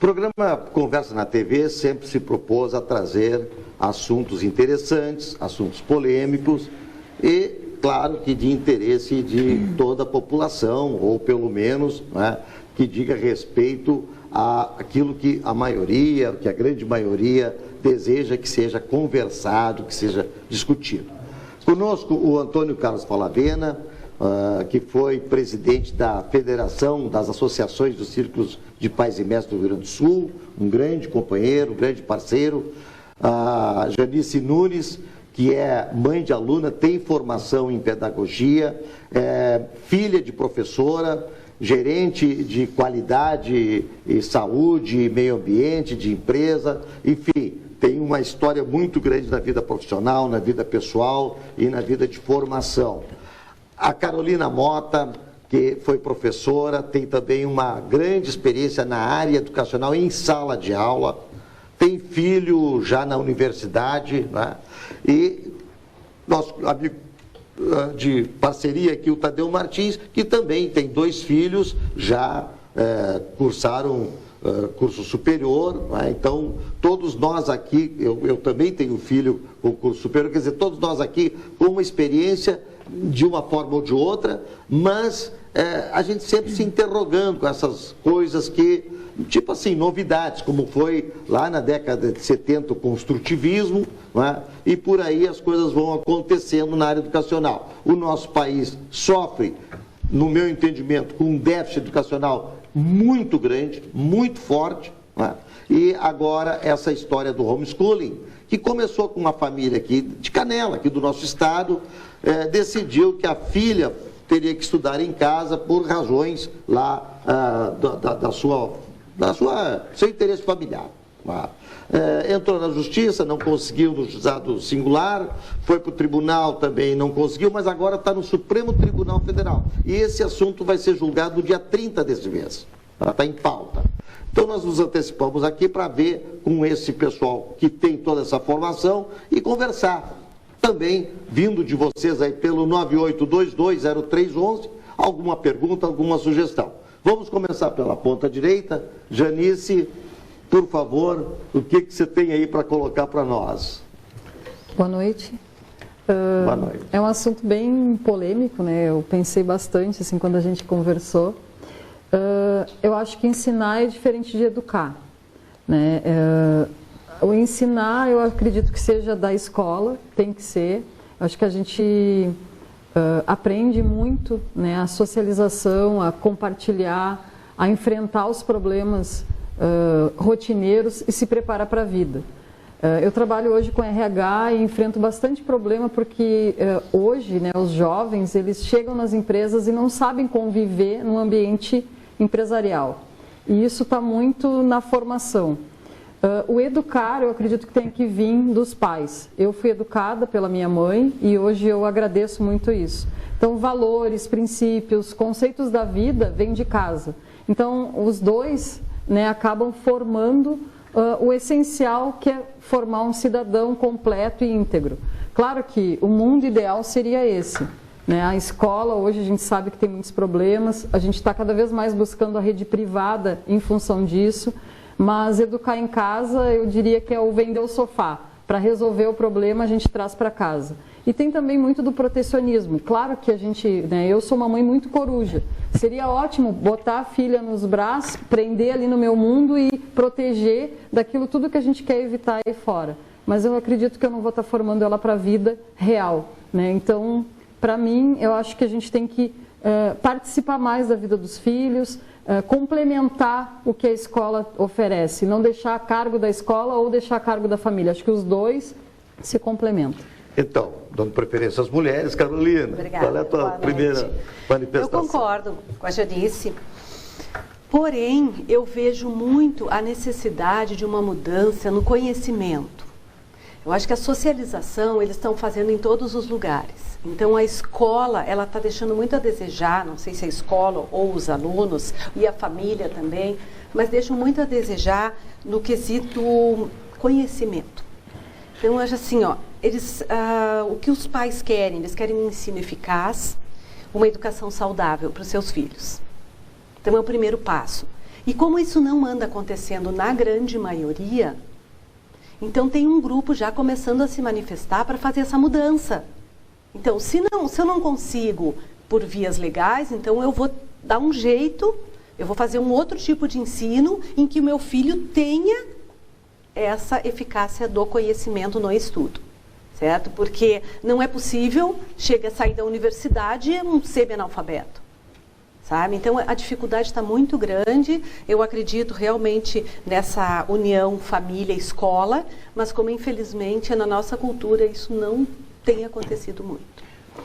programa Conversa na TV sempre se propôs a trazer assuntos interessantes, assuntos polêmicos e, claro, que de interesse de toda a população, ou pelo menos, né, que diga respeito àquilo que a maioria, que a grande maioria deseja que seja conversado, que seja discutido. Conosco o Antônio Carlos Palavena, que foi presidente da Federação das Associações dos Círculos de Pais e Mestres do Rio Grande do Sul, um grande companheiro, um grande parceiro. A Janice Nunes, que é mãe de aluna, tem formação em pedagogia, filha de professora, gerente de qualidade e saúde, meio ambiente, de empresa, enfim, tem uma história muito grande na vida profissional, na vida pessoal e na vida de formação. A Carolina Mota, que foi professora, tem também uma grande experiência na área educacional em sala de aula, tem filho já na universidade, né? E nosso amigo de parceria aqui, o Tadeu Martins, que também tem 2 filhos, já cursaram curso superior, né? Então todos nós aqui, eu também tenho filho com curso superior, quer dizer, todos nós aqui com uma experiência de uma forma ou de outra, mas a gente sempre se interrogando com essas coisas que, tipo assim, novidades, como foi lá na década de 70 o construtivismo, né? E por aí as coisas vão acontecendo na área educacional. O nosso país sofre, no meu entendimento, com um déficit educacional muito grande, muito forte, né? E agora essa história do homeschooling, que começou com uma família aqui de Canela, aqui do nosso estado, decidiu que a filha teria que estudar em casa por razões lá seu interesse familiar. Entrou na justiça, não conseguiu no juizado singular, foi para o tribunal também, não conseguiu, mas agora está no Supremo Tribunal Federal. E esse assunto vai ser julgado no dia 30 desse mês. Está em pauta. Então nós nos antecipamos aqui para ver com esse pessoal que tem toda essa formação e conversar. Também, vindo de vocês aí pelo 98220311, alguma pergunta, alguma sugestão. Vamos começar pela ponta direita. Janice, por favor, o que você tem aí para colocar para nós? Boa noite. Boa noite. É um assunto bem polêmico, né? Eu pensei bastante assim quando a gente conversou. Eu acho que ensinar é diferente de educar, né? O ensinar, eu acredito que seja da escola, tem que ser. Eu acho que a gente aprende muito, né? A socialização, a compartilhar, a enfrentar os problemas rotineiros e se preparar para a vida. Eu trabalho hoje com RH e enfrento bastante problema porque hoje, né, os jovens, eles chegam nas empresas e não sabem conviver num ambiente empresarial. E isso está muito na formação. O educar, eu acredito que tem que vir dos pais. Eu fui educada pela minha mãe e hoje eu agradeço muito isso. Então, valores, princípios, conceitos da vida vêm de casa. Então, os dois, né, acabam formando o essencial, que é formar um cidadão completo e íntegro. Claro que o mundo ideal seria esse, né? A escola, hoje a gente sabe que tem muitos problemas, a gente está cada vez mais buscando a rede privada em função disso, mas educar em casa, eu diria que é o vender o sofá. Para resolver o problema, a gente traz para casa. E tem também muito do protecionismo. Claro que a gente, né, eu sou uma mãe muito coruja. Seria ótimo botar a filha nos braços, prender ali no meu mundo e proteger daquilo tudo que a gente quer evitar aí fora. Mas eu acredito que eu não vou estar formando ela para a vida real, né? Então, para mim, eu acho que a gente tem que participar mais da vida dos filhos, complementar o que a escola oferece, não deixar a cargo da escola ou deixar a cargo da família. Acho que os dois se complementam. Então, dando preferência às mulheres, Carolina, obrigada. Qual é a tua primeira manifestação? Eu concordo com a Janice, porém, eu vejo muito a necessidade de uma mudança no conhecimento. Eu acho que a socialização eles estão fazendo em todos os lugares. Então, a escola, ela está deixando muito a desejar, não sei se a escola ou os alunos, e a família também, mas deixam muito a desejar no quesito conhecimento. Então, eu acho assim, ó, o que os pais querem? Eles querem um ensino eficaz, uma educação saudável para os seus filhos. Então, é o primeiro passo. E como isso não anda acontecendo na grande maioria, então tem um grupo já começando a se manifestar para fazer essa mudança. Então, se eu não consigo por vias legais, então eu vou dar um jeito, eu vou fazer um outro tipo de ensino em que o meu filho tenha essa eficácia do conhecimento no estudo, certo? Porque não é possível, chega a sair da universidade um semi-analfabeto, sabe? Então, a dificuldade está muito grande. Eu acredito realmente nessa união família-escola, mas como infelizmente na nossa cultura isso não tem acontecido muito.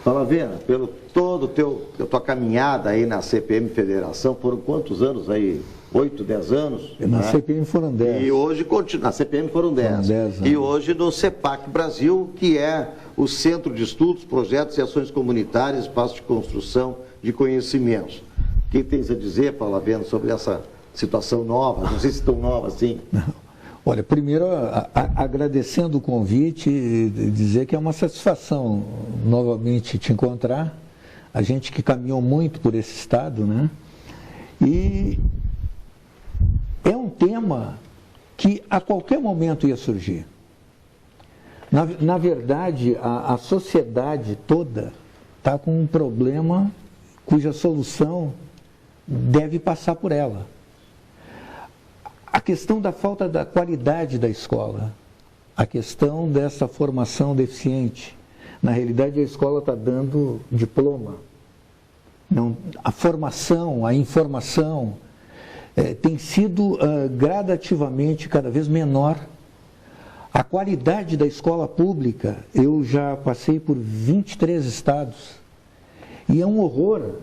Palavena, pelo todo a tua caminhada aí na CPM Federação, foram quantos anos aí? 8, 10 anos? Na né? CPM foram 10. E hoje, na CPM foram 10. E hoje no CEPAC Brasil, que é o Centro de Estudos, Projetos e Ações Comunitárias, Espaço de Construção de Conhecimentos. O que tens a dizer, Palavena, sobre essa situação nova? Não sei se tão nova assim. Não. Olha, primeiro, agradecendo o convite, dizer que é uma satisfação novamente te encontrar, a gente que caminhou muito por esse estado, né? E é um tema que a qualquer momento ia surgir. Na verdade, a sociedade toda está com um problema cuja solução deve passar por ela. A questão da falta da qualidade da escola, a questão dessa formação deficiente. Na realidade, a escola está dando diploma. Não, a formação, a informação tem sido gradativamente cada vez menor. A qualidade da escola pública, eu já passei por 23 estados, e é um horror,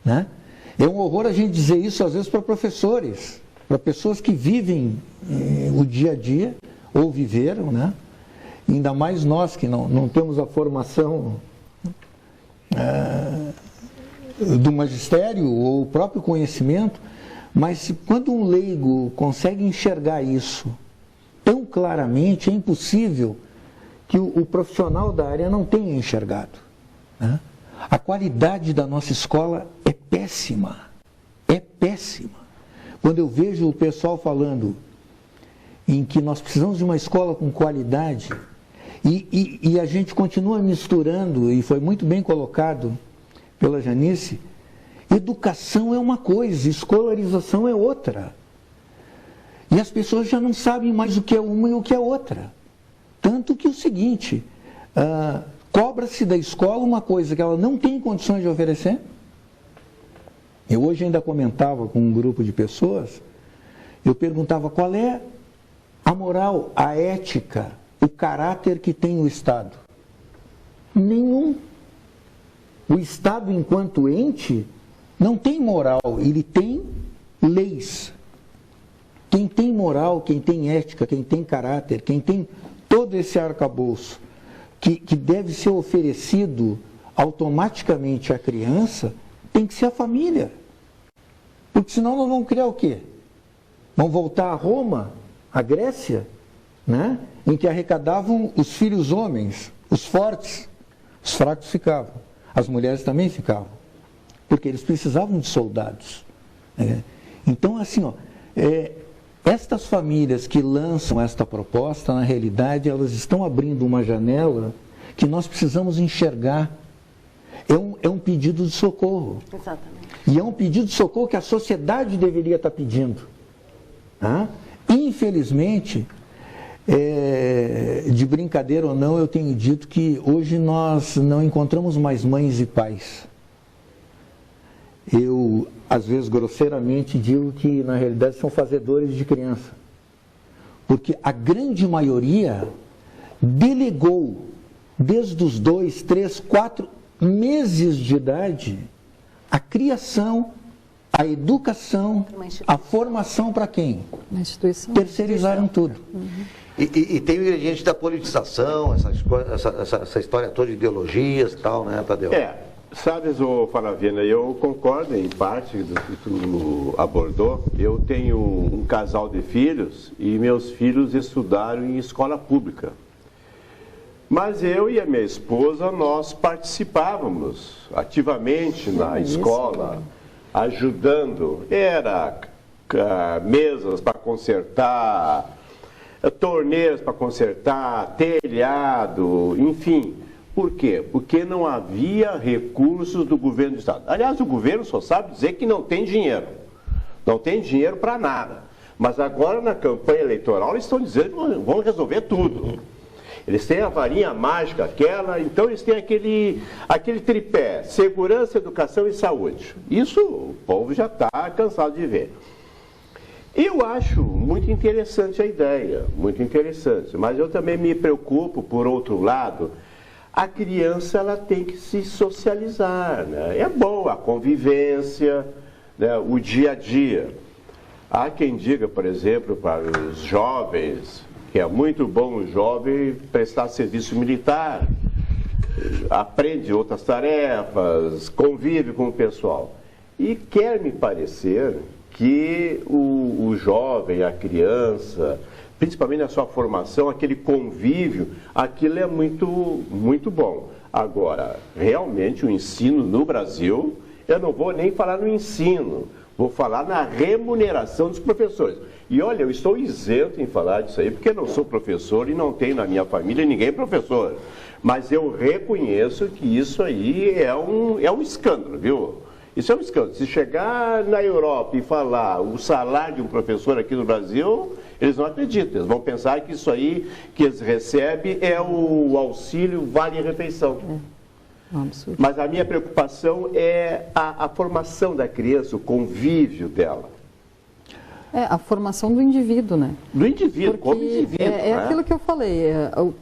né? É um horror a gente dizer isso, às vezes, para professores, para pessoas que vivem o dia a dia, ou viveram, né? Ainda mais nós que não temos a formação do magistério ou o próprio conhecimento, mas quando um leigo consegue enxergar isso tão claramente, é impossível que o profissional da área não tenha enxergado, né? A qualidade da nossa escola é péssima, é péssima. Quando eu vejo o pessoal falando em que nós precisamos de uma escola com qualidade, e a gente continua misturando, e foi muito bem colocado pela Janice, educação é uma coisa, escolarização é outra. E as pessoas já não sabem mais o que é uma e o que é outra. Tanto que o seguinte, cobra-se da escola uma coisa que ela não tem condições de oferecer. Eu hoje ainda comentava com um grupo de pessoas, eu perguntava qual é a moral, a ética, o caráter que tem o Estado. Nenhum. O Estado, enquanto ente, não tem moral, ele tem leis. Quem tem moral, quem tem ética, quem tem caráter, quem tem todo esse arcabouço que deve ser oferecido automaticamente à criança, tem que ser a família. Porque senão nós vamos criar o quê? Vamos voltar a Roma, a Grécia, né? Em que arrecadavam os filhos homens, os fortes, os fracos ficavam. As mulheres também ficavam, porque eles precisavam de soldados. Então, assim, estas famílias que lançam esta proposta, na realidade, elas estão abrindo uma janela que nós precisamos enxergar. É um pedido de socorro. Exatamente. E é um pedido de socorro que a sociedade deveria estar pedindo. Infelizmente, de brincadeira ou não, eu tenho dito que hoje nós não encontramos mais mães e pais. Eu, às vezes, grosseiramente digo que, na realidade, são fazedores de criança. Porque a grande maioria delegou, desde os 2, 3, 4 meses de idade, a criação, a educação, a formação para quem? Uma instituição. Terceirizaram tudo. Uhum. E tem o ingrediente da politização, essa história toda de ideologias e tal, né, Tadeu? Sabes, Palavena, eu concordo em parte do que tu abordou. Eu tenho um casal de filhos e meus filhos estudaram em escola pública. Mas eu e a minha esposa, nós participávamos ativamente na escola, ajudando, era mesas para consertar, torneiras para consertar, telhado, enfim. Por quê? Porque não havia recursos do governo do Estado. Aliás, o governo só sabe dizer que não tem dinheiro. Não tem dinheiro para nada. Mas agora, na campanha eleitoral, eles estão dizendo que vão resolver tudo. Eles têm a varinha mágica, então eles têm aquele tripé: segurança, educação e saúde. Isso o povo já está cansado de ver. Eu acho muito interessante a ideia, muito interessante, mas eu também me preocupo, por outro lado, a criança ela tem que se socializar, né? É bom a convivência, né? O dia a dia. Há quem diga, por exemplo, para os jovens, que é muito bom o jovem prestar serviço militar, aprende outras tarefas, convive com o pessoal. E quer me parecer que o jovem, a criança, principalmente na sua formação, aquele convívio, aquilo é muito, muito bom. Agora, realmente o ensino no Brasil, eu não vou nem falar no ensino, vou falar na remuneração dos professores. E olha, eu estou isento em falar disso aí, porque eu não sou professor e não tenho na minha família ninguém professor. Mas eu reconheço que isso aí é um escândalo, viu? Isso é um escândalo. Se chegar na Europa e falar o salário de um professor aqui no Brasil, eles não acreditam. Eles vão pensar que isso aí que eles recebem é o auxílio vale-refeição. É um absurdo. Mas a minha preocupação é a formação da criança, o convívio dela. É a formação do indivíduo, né? Do indivíduo, como Porque indivíduo. é né? aquilo que eu falei,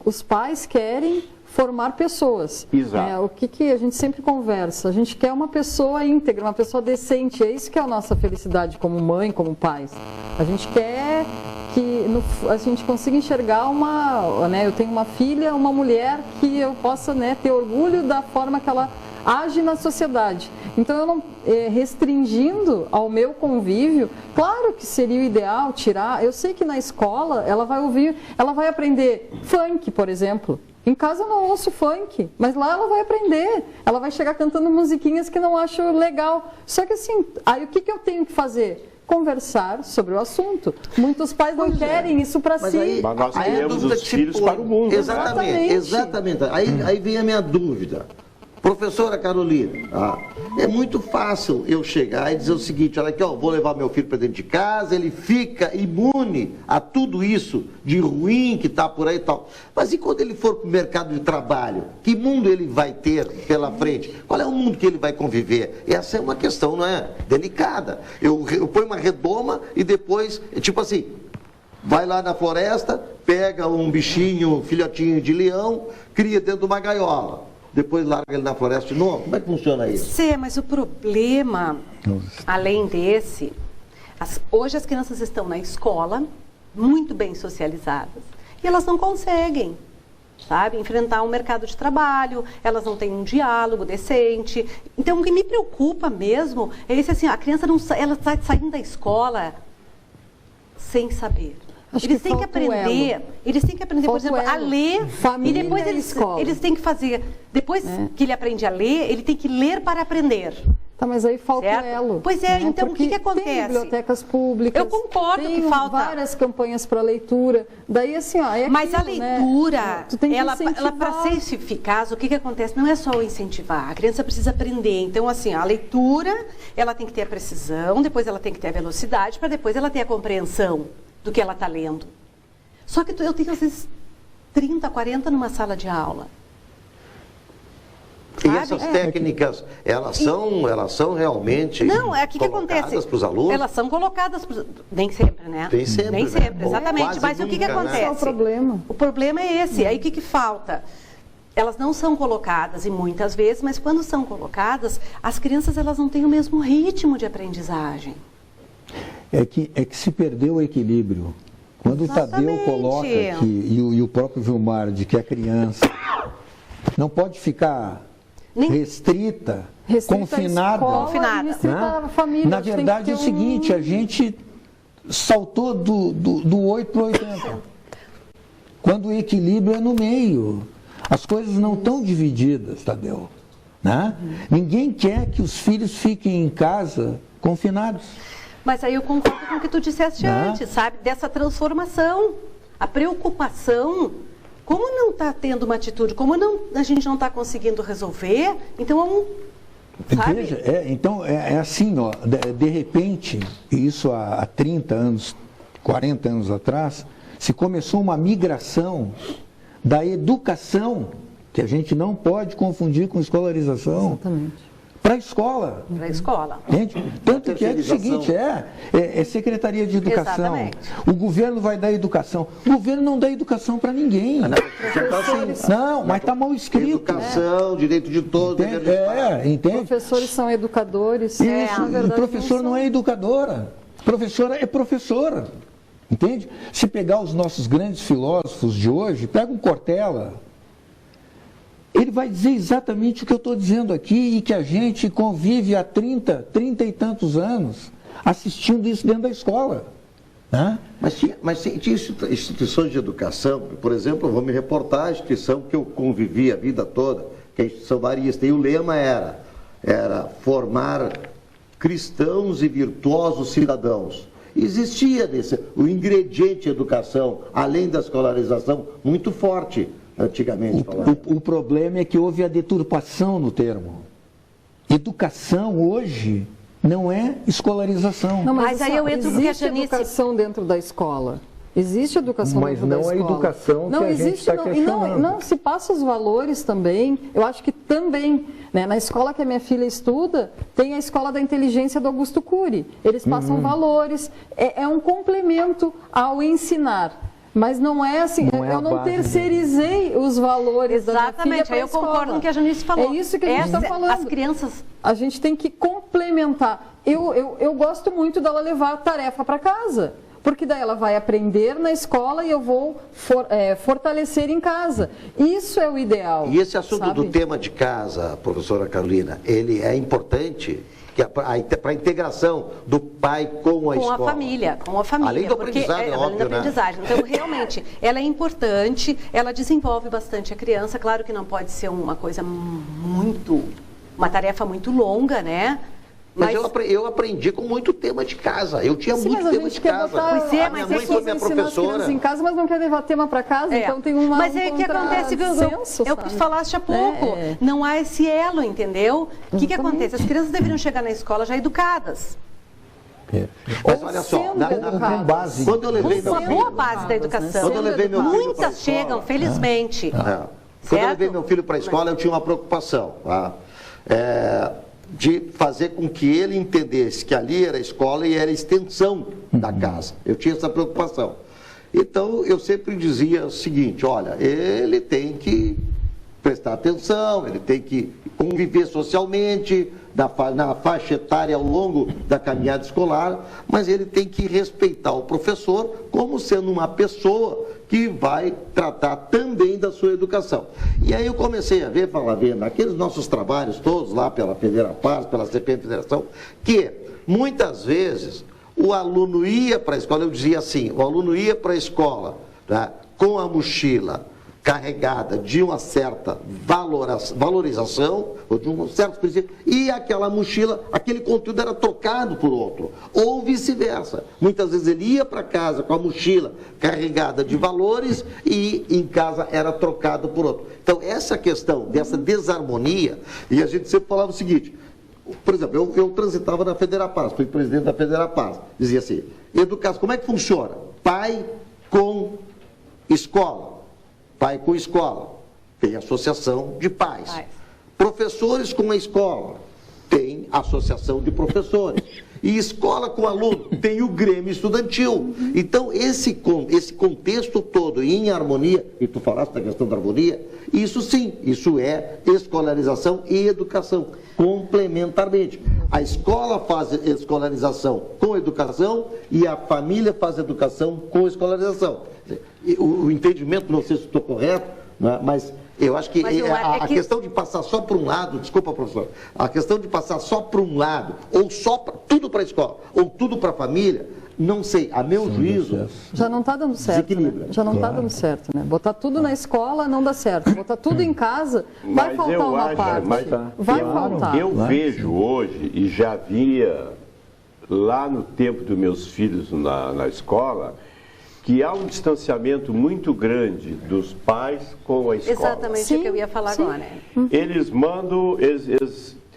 os pais querem formar pessoas. Exato. O que a gente sempre conversa? A gente quer uma pessoa íntegra, uma pessoa decente. É isso que é a nossa felicidade como mãe, como pais. A gente quer que a gente consiga enxergar eu tenho uma filha, uma mulher que eu possa, né, ter orgulho da forma que ela age na sociedade. Então, eu não restringindo ao meu convívio, claro que seria o ideal tirar. Eu sei que na escola ela vai aprender funk, por exemplo. Em casa eu não ouço funk, mas lá ela vai aprender. Ela vai chegar cantando musiquinhas que não acho legal. Só que assim, aí o que eu tenho que fazer? Conversar sobre o assunto. Muitos pais não querem isso para si. Mas nós queremos os filhos para o mundo. Exatamente. Aí vem a minha dúvida. Professora Carolina, é muito fácil eu chegar e dizer o seguinte: olha aqui, vou levar meu filho para dentro de casa, ele fica imune a tudo isso de ruim que está por aí e tal. Mas e quando ele for para o mercado de trabalho? Que mundo ele vai ter pela frente? Qual é o mundo que ele vai conviver? Essa é uma questão, não é? Delicada. Eu ponho uma redoma e depois, tipo assim, vai lá na floresta, pega um bichinho, filhotinho de leão, cria dentro de uma gaiola. Depois larga ele na floresta de novo? Como é que funciona isso? Sim, mas o problema, além desse, hoje as crianças estão na escola, muito bem socializadas, e elas não conseguem, sabe, enfrentar um mercado de trabalho, elas não têm um diálogo decente. Então, o que me preocupa mesmo é esse, assim, a criança ela está saindo da escola sem saber. Eles têm que aprender, por exemplo, a ler, e depois eles têm que fazer, depois que ele aprende a ler, ele tem que ler para aprender. Tá, mas aí falta o elo. Pois é, né? então porque o que acontece? Tem bibliotecas públicas. Eu concordo que falta várias campanhas para leitura. Daí assim, é mas aquilo, a leitura, né? ela para ser eficaz, o que acontece? Não é só o incentivar, a criança precisa aprender. Então, assim, a leitura, ela tem que ter a precisão, depois ela tem que ter a velocidade, para depois ela ter a compreensão do que ela está lendo. Só que eu tenho, às vezes, 30, 40 numa sala de aula. E essas técnicas, elas são realmente colocadas para os alunos? Elas são colocadas, nem sempre, né? Nem sempre, nem sempre, né? exatamente. Mas o que acontece? Esse é o problema. O problema é esse. Aí o que falta? Elas não são colocadas, e muitas vezes, mas quando são colocadas, as crianças elas não têm o mesmo ritmo de aprendizagem. É que se perdeu o equilíbrio. Quando o Tadeu coloca aqui, e o próprio Vilmar, de que a criança não pode ficar restrita, confinada. Né? Família, na verdade é o seguinte, a gente saltou do 8 para o 80. Quando o equilíbrio é no meio. As coisas não estão divididas, Tadeu. né? Ninguém quer que os filhos fiquem em casa confinados. Mas aí eu concordo com o que tu disseste antes, sabe? Dessa transformação. A preocupação, como não está tendo uma atitude, como a gente não está conseguindo resolver, então sabe? Veja, então é assim, ó, de repente, isso há 30 anos, 40 anos atrás, se começou uma migração da educação, que a gente não pode confundir com escolarização, para a escola. Para a escola. Entende? Tanto que é o seguinte, é Secretaria de Educação. Exatamente. O governo vai dar educação. O governo não dá educação para ninguém. Não, mas está mal escrito. Educação, direito de todos. Entende? Professores são educadores. Isso, o professor não é educadora. Professora é professora. Entende? Se pegar os nossos grandes filósofos de hoje, pega um Cortella, ele vai dizer exatamente o que eu estou dizendo aqui e que a gente convive há 30 e tantos anos assistindo isso dentro da escola. Né? Mas tinha instituições de educação, por exemplo, eu vou me reportar à instituição que eu convivi a vida toda, que é a instituição Marista, e o lema era formar cristãos e virtuosos cidadãos. Existia o ingrediente educação, além da escolarização, muito forte. Antigamente o problema é que houve a deturpação no termo. Educação hoje não é escolarização. Não, mas aí eu entro porque existe educação dentro da escola. Existe educação dentro da escola. Mas não a educação que a gente está questionando. Não, se passa os valores também. Eu acho que também, né, na escola que a minha filha estuda, tem a Escola da Inteligência do Augusto Cury. Eles passam valores. É um complemento ao ensinar. Mas não é assim, eu não terceirizei os valores da minha filha para a escola. Exatamente, aí eu concordo com o que a Janice falou. É isso que a gente está falando. As crianças... A gente tem que complementar. Eu gosto muito dela levar a tarefa para casa, porque daí ela vai aprender na escola e eu vou fortalecer em casa. Isso é o ideal. E esse assunto do tema de casa, professora Carolina, ele é importante... para a integração do pai com a escola. Com a família. Além do aprendizado, além da aprendizagem. Então, realmente, ela é importante, ela desenvolve bastante a criança. Claro que não pode ser uma coisa uma tarefa muito longa, né? Mas eu aprendi com muito tema de casa. Eu tinha muito tema de casa. A minha mãe foi minha professora. Em casa, mas não quer levar tema para casa, então tem uma. Mas é o que acontece, é o que tu falaste há pouco. Não há esse elo, entendeu? O que acontece? As crianças deveriam chegar na escola já educadas. Mas olha só, com base. Quando eu levei uma boa base da educação. Quando eu levei meu filho muitas chegam, felizmente. Quando eu levei meu filho para a escola, eu tinha uma preocupação. Tá? De fazer com que ele entendesse que ali era a escola e era a extensão da casa. Eu tinha essa preocupação. Então, eu sempre dizia o seguinte, olha, ele tem que prestar atenção, ele tem que conviver socialmente, na faixa etária ao longo da caminhada escolar, mas ele tem que respeitar o professor como sendo uma pessoa que vai tratar também da sua educação. E aí eu comecei a ver, naqueles nossos trabalhos todos lá pela Federapaz, pela CPM Federação, que muitas vezes o aluno ia para a escola, eu dizia assim, o aluno ia para a escola, tá, com a mochila carregada de uma certa valorização, ou de um certo princípio, e aquela mochila, aquele conteúdo era trocado por outro, ou vice-versa. Muitas vezes ele ia para casa com a mochila carregada de valores e em casa era trocado por outro. Então, essa questão dessa desarmonia, e a gente sempre falava o seguinte, por exemplo, eu transitava na Federapaz, fui presidente da Federapaz, dizia assim, educação, como é que funciona? Pai com escola. Pai com escola, tem associação de pais. Professores com a escola, tem associação de professores. E escola com aluno, tem o Grêmio Estudantil. Então, esse contexto todo em harmonia, e tu falaste da questão da harmonia, isso sim, isso é escolarização e educação, complementarmente. A escola faz escolarização com educação e a família faz educação com escolarização. O entendimento, não sei se estou correto, né, mas eu acho que a questão de passar só para um lado, desculpa, professor, a questão de passar só para um lado, ou só tudo para a escola, ou tudo para a família, Não sei, a meu juízo, Já não está dando certo, né? desequilíbrio. Já não está dando certo, né? Botar tudo na escola não dá certo. Botar tudo em casa, vai Mas faltar eu uma acho, parte. mas Vai eu- faltar. Eu vejo hoje, e já via lá no tempo dos meus filhos na escola, que há um distanciamento muito grande dos pais com a escola. Exatamente Sim, o que eu ia falar sim. agora. Eles mandam...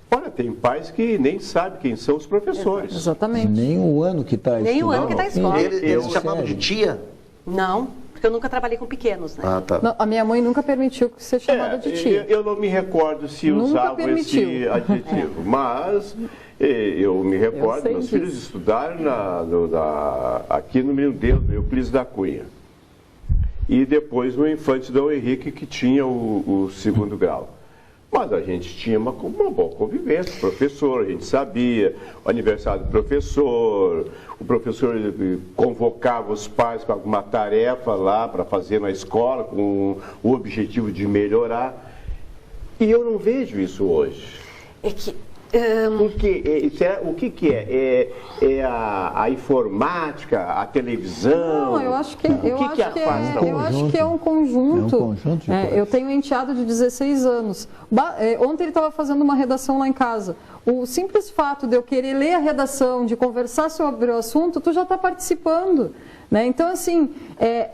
Olha, tem pais que nem sabem quem são os professores. Exatamente. Nem o ano que está Nem o ano que está a escola. eles chamavam de tia. Não, porque eu nunca trabalhei com pequenos, né? Ah, tá. Não, a minha mãe nunca permitiu que você chamada de tia. Eu não me recordo se Nunca usavam permitiu. esse adjetivo, mas eu me recordo, sei meus disso. filhos estudaram aqui no Menino Deus, no Euclides da Cunha. E depois no Infante Dom Henrique, que tinha o segundo grau. Mas a gente tinha uma boa convivência, o professor, a gente sabia, o aniversário do professor, o professor convocava os pais para alguma tarefa lá para fazer na escola, com o objetivo de melhorar. E eu não vejo isso hoje. É que O que é? É a informática, a televisão? Não, eu acho que, o que afasta eu acho que é um conjunto. É um conjunto de coisas. Eu tenho um enteado de 16 anos. Ontem ele estava fazendo uma redação lá em casa. O simples fato de eu querer ler a redação, de conversar sobre o assunto, tu já está participando. Né? Então, assim,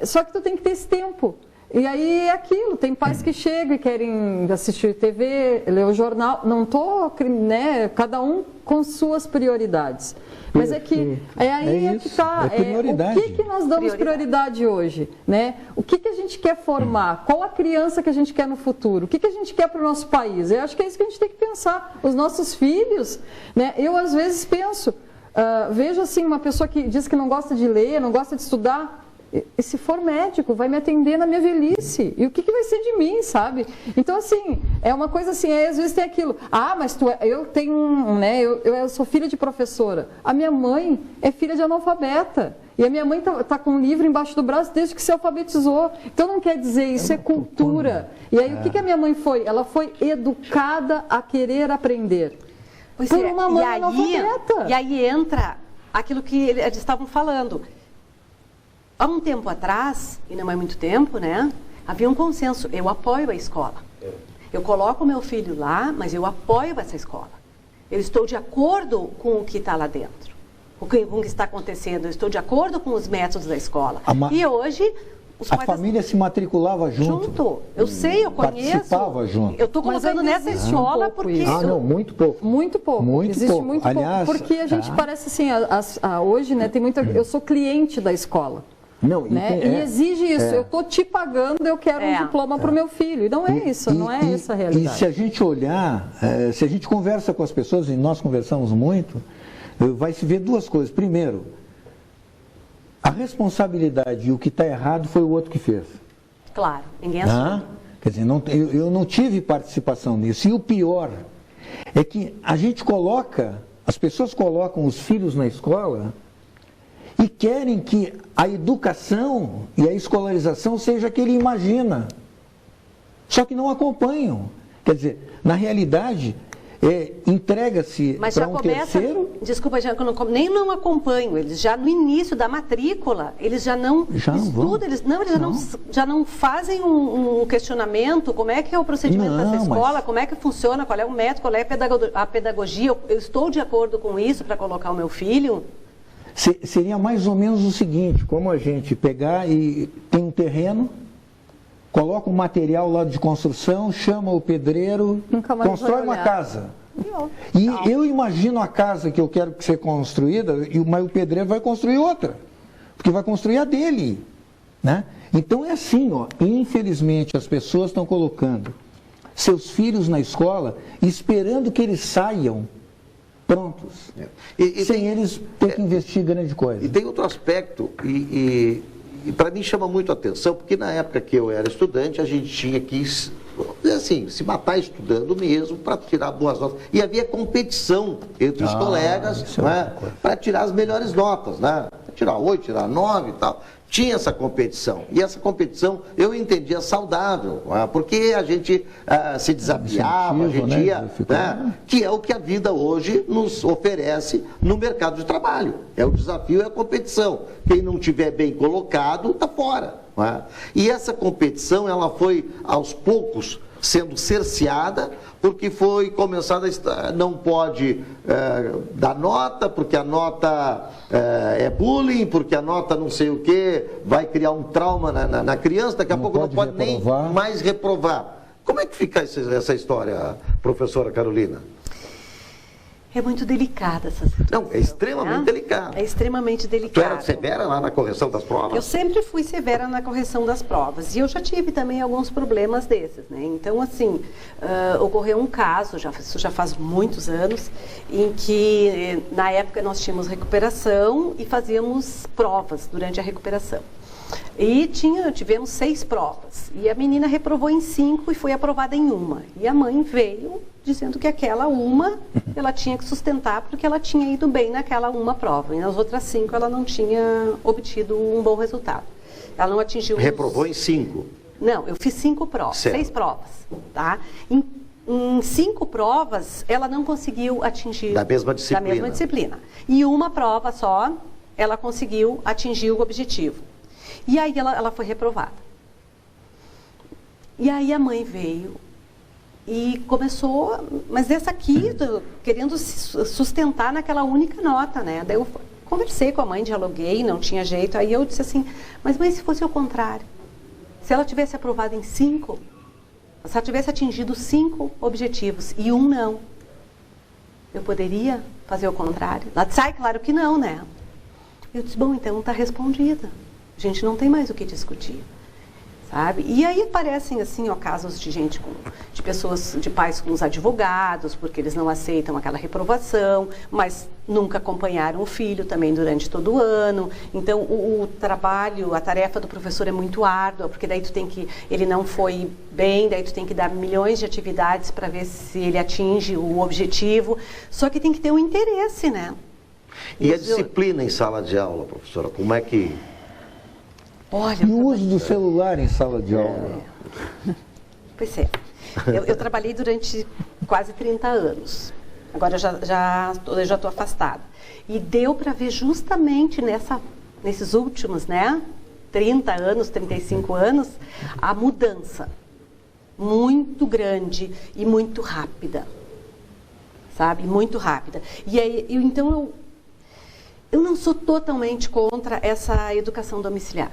só que tu tem que ter esse tempo. E aí é aquilo, tem pais que chegam e querem assistir TV, ler o jornal, não estou, né, cada um com suas prioridades. Mas é que aí que está, prioridade. o que nós damos prioridade hoje? Né? O que a gente quer formar? Qual a criança que a gente quer no futuro? O que a gente quer para o nosso país? Eu acho que é isso que a gente tem que pensar. Os nossos filhos, né, eu às vezes penso, vejo assim uma pessoa que diz que não gosta de ler, não gosta de estudar, e se for médico, vai me atender na minha velhice. E o que vai ser de mim, sabe? Então, assim, é uma coisa assim, às vezes tem aquilo. Mas eu tenho, né, eu sou filha de professora. A minha mãe é filha de analfabeta. E a minha mãe tá com um livro embaixo do braço desde que se alfabetizou. Então, não quer dizer, isso é cultura. E aí, o que a minha mãe foi? Ela foi educada a querer aprender. Pois por uma mãe e analfabeta. E aí entra aquilo que eles estavam falando. Há um tempo atrás, e não é muito tempo, né? Havia um consenso. Eu apoio a escola. Eu coloco o meu filho lá, mas eu apoio essa escola. Eu estou de acordo com o que está lá dentro, com o que está acontecendo. Eu estou de acordo com os métodos da escola. E hoje, os A pais família se matriculava junto. Eu sei, eu conheço. Participava junto. Eu estou colocando ainda nessa existe escola um pouco porque... isso. Não, muito pouco. Muito pouco. Muito Existe pouco. muito Aliás, pouco. Porque a gente parece assim, hoje, né, tem muita. Eu sou cliente da escola. Não, Né? E exige isso. Eu estou te pagando, eu quero um diploma para o meu filho. E não é isso, não é essa a realidade. E se a gente olhar, se a gente conversa com as pessoas, e nós conversamos muito, vai se ver duas coisas. Primeiro, a responsabilidade e o que está errado foi o outro que fez. Claro, ninguém assume. Quer dizer, eu não tive participação nisso. E o pior é que a gente as pessoas colocam os filhos na escola e querem que a educação e a escolarização seja a que ele imagina. Só que não acompanham. Quer dizer, na realidade, entrega-se para um terceiro... Desculpa, já, nem não acompanho. Eles já no início da matrícula, eles já não estudam, eles já não fazem um questionamento, como é que é o procedimento dessa escola, como é que funciona, qual é o método, qual é a pedagogia, eu estou de acordo com isso para colocar o meu filho... Seria mais ou menos o seguinte, como a gente pegar e tem um terreno, coloca um material lá de construção, chama o pedreiro, constrói uma casa. E eu imagino a casa que eu quero que seja construída, mas o pedreiro vai construir outra, porque vai construir a dele. Né? Então é assim, infelizmente as pessoas estão colocando seus filhos na escola esperando que eles saiam prontos, sem eles ter que investir grande coisa. E tem outro aspecto, e para mim chama muito a atenção, porque na época que eu era estudante, a gente tinha que assim, se matar estudando mesmo para tirar boas notas. E havia competição entre os colegas, né, para tirar as melhores notas. Né? tirar 8, tirar 9 e tal. Tinha essa competição. E essa competição eu entendia saudável, porque a gente se desafiava, a gente ia, que é o que a vida hoje nos oferece no mercado de trabalho. É o desafio, é a competição. Quem não estiver bem colocado, está fora. E essa competição, ela foi aos poucos sendo cerceada, porque foi começada a não pode dar nota, porque a nota é bullying, porque a nota não sei o que, vai criar um trauma na criança, daqui a pouco não pode reprovar. Nem mais reprovar. Como é que fica essa história, professora Carolina? É muito delicada essa situação. Não, é extremamente delicada. É extremamente delicada. Tu era severa lá na correção das provas? Eu sempre fui severa na correção das provas. E eu já tive também alguns problemas desses, né? Então, assim, ocorreu um caso, isso já faz muitos anos, em que, na época, nós tínhamos recuperação e fazíamos provas durante a recuperação. E tivemos 6 provas. E a menina reprovou em 5 e foi aprovada em 1. E a mãe veio dizendo que aquela uma ela tinha que sustentar porque ela tinha ido bem naquela uma prova. E nas outras 5 ela não tinha obtido um bom resultado. Ela não atingiu... Reprovou em 5? Não, eu fiz 5 provas, certo. 6 provas. Tá? Em 5 provas, ela não conseguiu atingir... Da mesma disciplina. E uma prova só, ela conseguiu atingir o objetivo. E aí ela foi reprovada. E aí a mãe veio e começou, mas essa aqui, querendo se sustentar naquela única nota, né? Daí eu conversei com a mãe, dialoguei, não tinha jeito. Aí eu disse assim, mas mãe, se fosse o contrário? Se ela tivesse aprovado em 5, se ela tivesse atingido 5 objetivos e 1 não, eu poderia fazer o contrário? Ela disse, claro que não, né? Eu disse, bom, então está respondida. A gente não tem mais o que discutir, sabe? E aí aparecem, assim, casos de de pessoas, de pais com os advogados, porque eles não aceitam aquela reprovação, mas nunca acompanharam o filho também durante todo o ano. Então, o trabalho, a tarefa do professor é muito árdua, porque daí ele não foi bem, daí tu tem que dar milhões de atividades para ver se ele atinge o objetivo. Só que tem que ter um interesse, né? E a disciplina em sala de aula, professora, como é que... Olha, e o uso do celular em sala de aula? Pois é. Eu trabalhei durante quase 30 anos. Agora eu já estou afastada. E deu para ver justamente nesses últimos, 30 anos, 35 anos, a mudança muito grande e muito rápida. Sabe? Muito rápida. E aí, então, eu não sou totalmente contra essa educação domiciliar.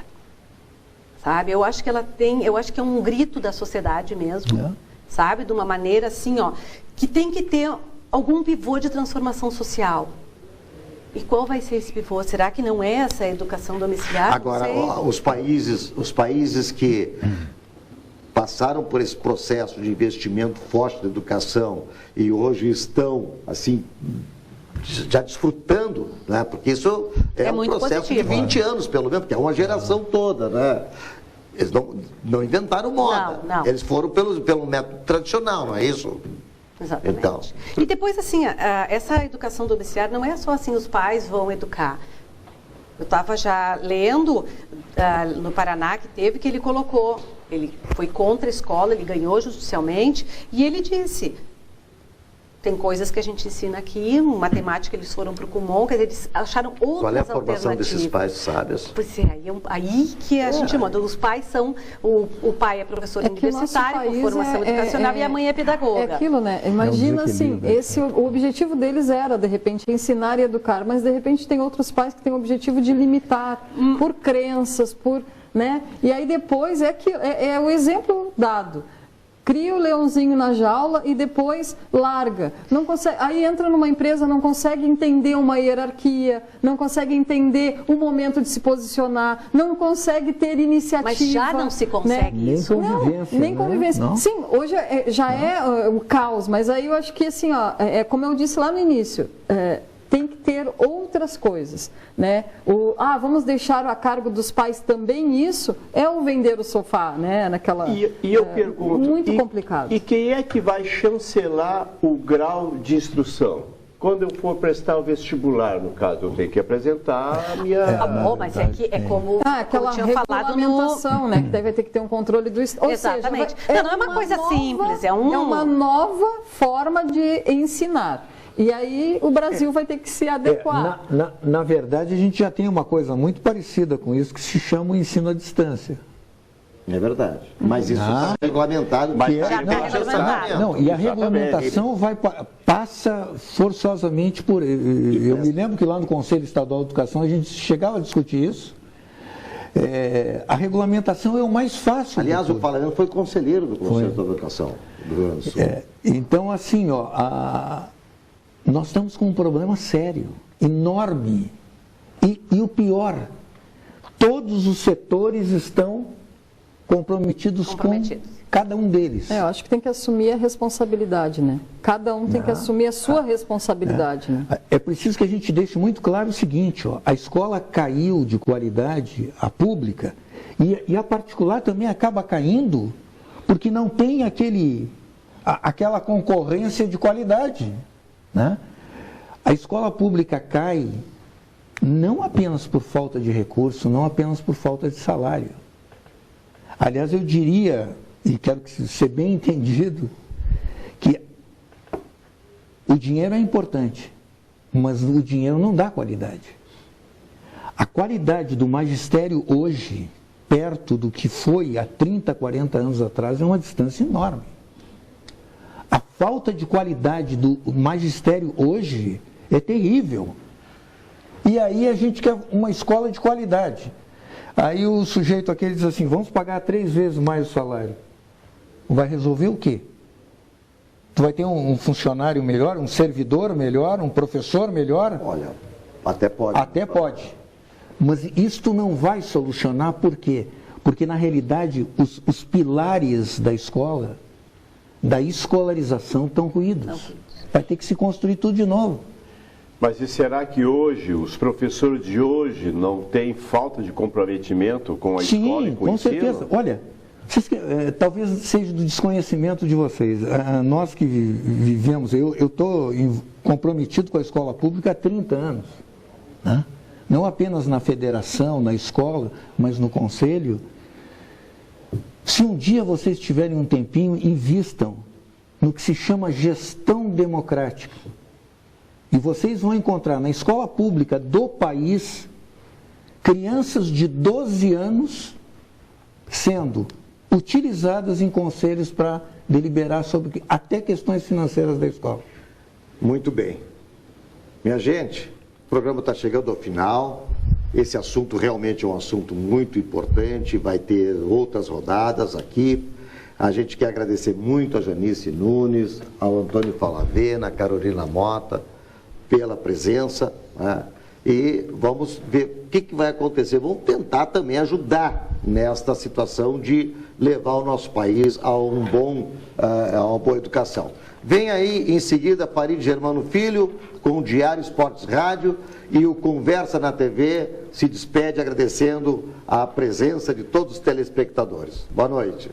Sabe? Eu acho que é um grito da sociedade mesmo, sabe? De uma maneira assim, que tem que ter algum pivô de transformação social. E qual vai ser esse pivô? Será que não é essa educação domiciliar? Agora, os países que passaram por esse processo de investimento forte na educação e hoje estão, assim, já desfrutando, né? Porque isso é um processo positivo, de 20 anos, pelo menos, porque é uma geração toda, né? Eles não inventaram moda. Não. Eles foram pelo método tradicional, não é isso? Exatamente. Então. E depois, assim, essa educação domiciliar não é só assim, os pais vão educar. Eu estava já lendo no Paraná que ele colocou, ele foi contra a escola, ele ganhou judicialmente, e ele disse... Tem coisas que a gente ensina aqui, matemática eles foram para o Kumon, quer dizer, eles acharam outras alternativas. Qual é a formação desses pais sábios? Pois é, aí que a gente manda. Os pais são, o pai é professor universitário, com formação educacional, e a mãe é pedagoga. É aquilo, né? Imagina assim, o objetivo deles era, de repente, ensinar e educar, mas de repente tem outros pais que têm o objetivo de limitar por crenças, né? E aí depois é o exemplo dado. Cria o leãozinho na jaula e depois larga. Não consegue, aí entra numa empresa, não consegue entender uma hierarquia, não consegue entender o momento de se posicionar, não consegue ter iniciativa. Mas já não se consegue isso. Nem convivência. Não? Sim, hoje já é o caos, mas aí eu acho que assim, como eu disse lá no início, tem que ter outras coisas, né? Vamos deixar a cargo dos pais também isso, é o vender o sofá, né? E eu pergunto, muito complicado. E quem é que vai chancelar o grau de instrução? quando eu for prestar o vestibular, no caso, eu tenho que apresentar a minha... Mas é como aquela eu tinha falado regulamentação, né? Que daí vai ter que ter um controle do Estado. Exatamente. Seja, não é uma coisa simples, é uma nova forma de ensinar. E aí o Brasil vai ter que se adequar. Na verdade, a gente já tem uma coisa muito parecida com isso, que se chama o ensino à distância. É verdade. Mas isso está regulamentado. E a regulamentação passa forçosamente por... Eu me lembro que lá no Conselho Estadual de Educação a gente chegava a discutir isso. A regulamentação é o mais fácil. Aliás, o Falaviano foi conselheiro do Conselho de Educação do Rio Grande do Sul. Então, assim, nós estamos com um problema sério, enorme. E o pior, todos os setores estão comprometidos com cada um deles. Eu acho que tem que assumir a responsabilidade, né? Cada um tem que assumir a sua responsabilidade, né? É preciso que a gente deixe muito claro o seguinte, a escola caiu de qualidade, a pública, e a particular também acaba caindo porque não tem aquela concorrência de qualidade, né? A escola pública cai não apenas por falta de recurso, não apenas por falta de salário. Aliás, eu diria, e quero que ser bem entendido, que o dinheiro é importante, mas o dinheiro não dá qualidade. A qualidade do magistério hoje, perto do que foi há 30, 40 anos atrás, é uma distância enorme. A falta de qualidade do magistério hoje é terrível. E aí a gente quer uma escola de qualidade. Aí o sujeito aquele diz assim, vamos pagar 3 vezes mais o salário. Vai resolver o quê? Tu vai ter um funcionário melhor, um servidor melhor, um professor melhor? Olha, até pode. Até pode. Mas isto não vai solucionar por quê? Porque na realidade os pilares da escola, da escolarização estão ruídos. Vai ter que se construir tudo de novo. Mas e será que hoje, os professores de hoje não têm falta de comprometimento com a escola e com o ensino? Sim, com certeza. Olha, talvez seja do desconhecimento de vocês. Nós que vivemos, eu estou comprometido com a escola pública há 30 anos. Né? Não apenas na federação, na escola, mas no conselho. Se um dia vocês tiverem um tempinho, invistam no que se chama gestão democrática. E vocês vão encontrar na escola pública do país crianças de 12 anos sendo utilizadas em conselhos para deliberar sobre até questões financeiras da escola. Muito bem. Minha gente, o programa está chegando ao final. Esse assunto realmente é um assunto muito importante, vai ter outras rodadas aqui. A gente quer agradecer muito a Janice Nunes, ao Antônio Falavena, a Carolina Mota, pela presença, né? E vamos ver o que vai acontecer. Vamos tentar também ajudar nesta situação de levar o nosso país a uma boa educação. Vem aí em seguida Farid Germano Filho com o Diário Esportes Rádio e o Conversa na TV se despede agradecendo a presença de todos os telespectadores. Boa noite.